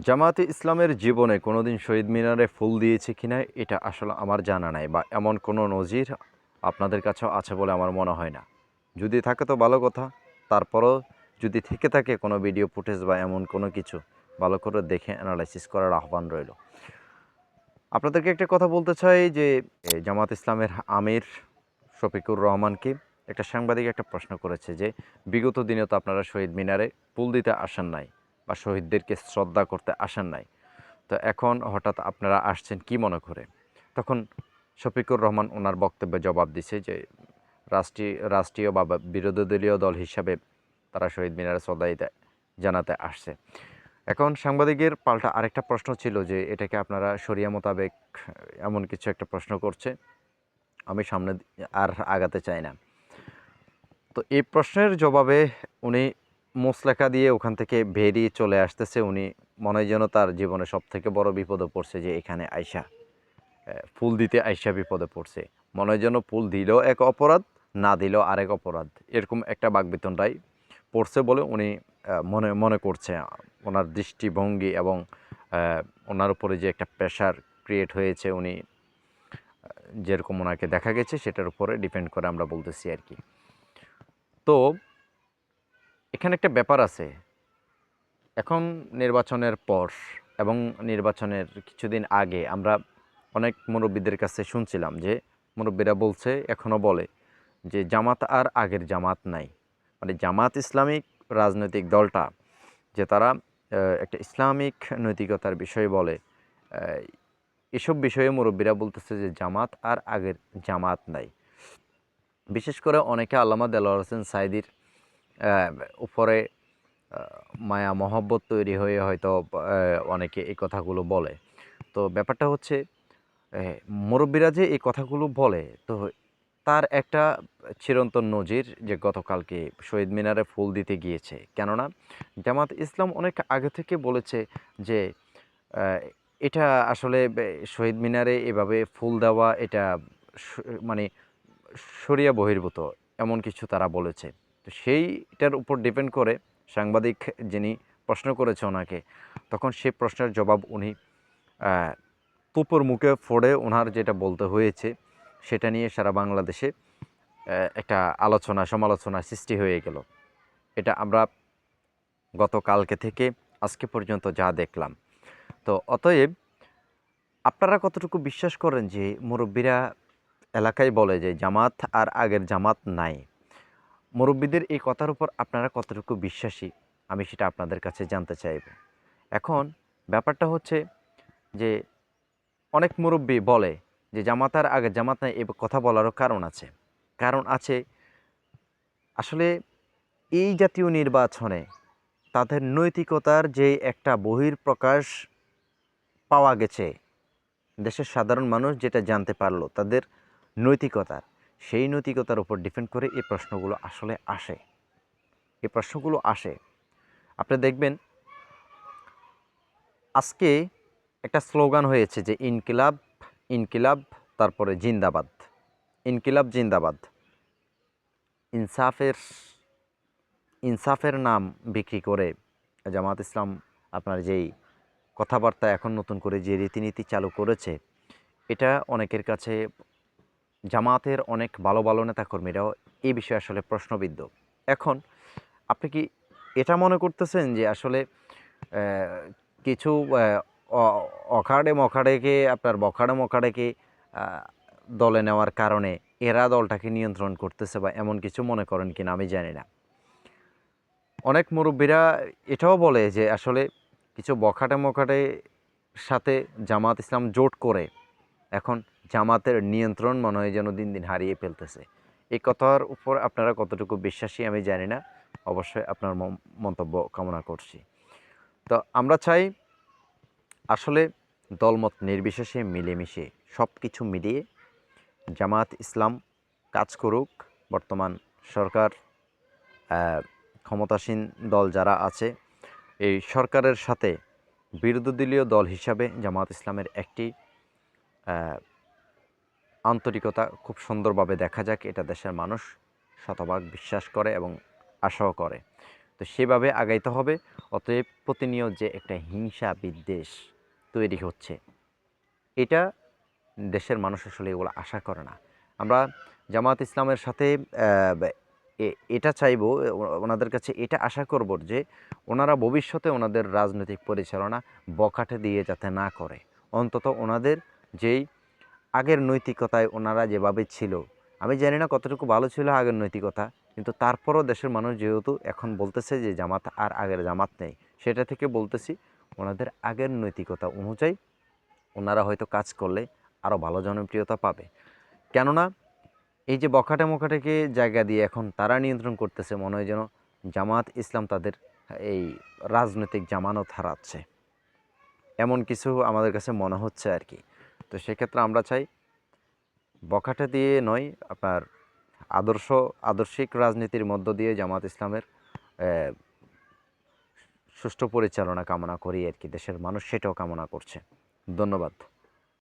জামায়াতে ইসলামের জীবনে কোনোদিন শহীদ মিনারে ফুল দিয়েছে কিনা এটা আসলে আমার জানা নাই, বা এমন কোনো নজির আপনাদের কাছেও আছে বলে আমার মনে হয় না। যদি থাকে তো ভালো কথা। তারপরও যদি থেকে থাকে কোনো ভিডিও ফুটেজ বা এমন কোনো কিছু, ভালো করে দেখে অ্যানালাইসিস করার আহ্বান রইল। আপনাদেরকে একটা কথা বলতে চাই যে জামায়াত ইসলামের আমির শফিকুর রহমানকে একটা সাংবাদিক একটা প্রশ্ন করেছে যে বিগত দিনে তো আপনারা শহীদ মিনারে ফুল দিতে আসেন নাই বা শহীদদেরকে শ্রদ্ধা করতে আসেন নাই, তো এখন হঠাৎ আপনারা আসছেন কি মনে করে? তখন শফিকুর রহমান ওনার বক্তব্যে জবাব দিছে যে রাষ্ট্রীয় বা বিরোধী দলীয় দল হিসাবে তারা শহীদ মিনারে শ্রদ্ধা জানাতে আসছে। এখন সাংবাদিকের পাল্টা আরেকটা প্রশ্ন ছিল যে এটাকে আপনারা শরিয়া মোতাবেক এমন কিছু একটা প্রশ্ন করছে। আমি সামনে আর আগাতে চাই না। তো এই প্রশ্নের জবাবে উনি মুচলেকা দিয়ে ওখান থেকে বেরিয়ে চলে আসতেছে। উনি মনে হয় যেন তার জীবনে সবথেকে বড় বিপদে পড়ছে, যে এখানে আইসা ফুল দিতে আইসা বিপদে পড়ছে। মনে হয় যেন ফুল দিলেও এক অপরাধ, না দিলেও আরেক অপরাধ, এরকম একটা বাকবিতণ্ডায় পড়ছে বলে উনি মনে মনে করছে। ওনার দৃষ্টিভঙ্গি এবং ওনার উপরে যে একটা প্রেশার ক্রিয়েট হয়েছে, উনি যেরকম ওনাকে দেখা গেছে সেটার উপরে ডিপেন্ড করে আমরা বলতেছি আর কি। তো এখানে একটা ব্যাপার আছে। এখন নির্বাচনের পর এবং নির্বাচনের কিছুদিন আগে আমরা অনেক মুরব্বীদের কাছে শুনছিলাম যে মুরব্বীরা বলছে, এখনও বলে যে জামাত আর আগের জামাত নাই। মানে জামাত ইসলামিক রাজনৈতিক দলটা যে তারা একটা ইসলামিক নৈতিকতার বিষয় বলে, এসব বিষয়ে মুরব্বীরা বলতেছে যে জামাত আর আগের জামাত নাই। বিশেষ করে অনেকে আল্লামা দেলোয়ার হোসেন সাঈদীর উপরে মায়া মহব্বত তৈরি হয়ে হয়তো অনেকে এই কথাগুলো বলে। তো ব্যাপারটা হচ্ছে মুরব্বীরা যে এই কথাগুলো বলে, তো তার একটা চিরন্তন নজির যে গতকালকে শহীদ মিনারে ফুল দিতে গিয়েছে। কেননা জামাত ইসলাম অনেক আগে থেকে বলেছে যে আহ, এটা আসলে শহীদ মিনারে এভাবে ফুল দেওয়া এটা মানে শরিয়া বহির্ভূত, এমন কিছু তারা বলেছে। তো সেইটার উপর ডিপেন্ড করে সাংবাদিক যিনি প্রশ্ন করেছে ওনাকে, তখন সেই প্রশ্নের জবাব উনি তুপুর মুখে ফোড়ে ওনার যেটা বলতে হয়েছে সেটা নিয়ে সারা বাংলাদেশে একটা আলোচনা সমালোচনা সৃষ্টি হয়ে গেল। এটা আমরা গতকালকে থেকে আজকে পর্যন্ত যা দেখলাম। তো অতএব আপনারা কতটুকু বিশ্বাস করেন যে মুরব্বীরা এলাকায় বলে যে জামাত আর আগের জামাত নাই? মুরব্বীদের এই কথার উপর আপনারা কতটুকু বিশ্বাসী, আমি সেটা আপনাদের কাছে জানতে চাইব। এখন ব্যাপারটা হচ্ছে যে অনেক মুরব্বী বলে যে জামাত আর আগের জামাত নাই, এই কথা বলারও কারণ আছে। কারণ আছে, আসলে এই জাতীয় নির্বাচনে তাদের নৈতিকতার যে একটা বহিঃপ্রকাশ পাওয়া গেছে, দেশের সাধারণ মানুষ যেটা জানতে পারলো তাদের নৈতিকতার, সেই নৈতিকতার উপর ডিপেন্ড করে এই প্রশ্নগুলো আসলে আসে। এই প্রশ্নগুলো আসে। আপনি দেখবেন আজকে একটা স্লোগান হয়েছে যে ইনকিলাব, ইনকিলাব, তারপরে জিন্দাবাদ, ইনকিলাব জিন্দাবাদ। ইনসাফের ইনসাফের নাম বিক্রি করে জামাত ইসলাম আপনার যেই কথাবার্তা এখন নতুন করে যে রীতিনীতি চালু করেছে, এটা অনেকের কাছে, জামাতের অনেক ভালো ভালো নেতাকর্মীরাও এই বিষয়ে আসলে প্রশ্নবিদ্ধ। এখন আপনি কি এটা মনে করতেছেন যে আসলে কিছু অখাড়ে মখাড়েকে আপনার বখাড়ে মখাড়েকে দলে নেওয়ার কারণে এরা দলটাকে নিয়ন্ত্রণ করতেছে বা এমন কিছু মনে করেন কিনা আমি জানি না। অনেক মুরব্বীরা এটাও বলে যে আসলে কিছু বখাটে মখাটে সাথে জামাত ইসলাম জোট করে এখন জামাতের নিয়ন্ত্রণ মনে হয় যেন দিন দিন হারিয়ে ফেলতেছে। এই কথার উপর আপনারা কতটুকু বিশ্বাসী আমি জানি না, অবশ্যই আপনার মন্তব্য কামনা করছি। তো আমরা চাই আসলে দলমত নির্বিশেষে মিলেমিশে সব কিছু মিলিয়ে জামাত ইসলাম কাজ করুক। বর্তমান সরকার, ক্ষমতাসীন দল যারা আছে, এই সরকারের সাথে বিরোধী দলীয় দল হিসাবে জামাত ইসলামের একটি আন্তরিকতা খুব সুন্দরভাবে দেখা যাক, এটা দেশের মানুষ শতভাগ বিশ্বাস করে এবং আশাও করে। তো সেভাবে আগাইতে হবে। অতএব প্রতিনিয়ত যে একটা হিংসা বিদ্বেষ তৈরি হচ্ছে, এটা দেশের মানুষ আসলে এগুলো আশা করে না। আমরা জামায়াত ইসলামের সাথে এটা চাইবো, ওনাদের কাছে এটা আশা করব যে ওনারা ভবিষ্যতে ওনাদের রাজনৈতিক পরিচালনা বখাটে দিয়ে যাতে না করে। অন্তত ওনাদের যেই আগের নৈতিকতায় ওনারা যেভাবে ছিল, আমি জানি না কতটুকু ভালো ছিল আগের নৈতিকতা, কিন্তু তারপরও দেশের মানুষ যেহেতু এখন বলতেছে যে জামাত আর আগের জামাত নেই, সেটা থেকে বলতেছি ওনাদের আগের নৈতিকতা অনুযায়ী ওনারা হয়তো কাজ করলে আরও ভালো জনপ্রিয়তা পাবে। কেননা এই যে বখাটে মোখাটেকে জায়গা দিয়ে এখন তারা নিয়ন্ত্রণ করতেছে, মনে হয় যেন জামাত ইসলাম তাদের এই রাজনৈতিক জামানত হারাচ্ছে, এমন কিছু আমাদের কাছে মনে হচ্ছে আর কি। তো সেক্ষেত্রে আমরা চাই বখাটে দিয়ে নয়, আপনার আদর্শিক রাজনীতির মধ্য দিয়ে জামাত ইসলামের সুষ্ঠু পরিচালনা কামনা করি আর কি। দেশের মানুষ সেটাও কামনা করছে। ধন্যবাদ।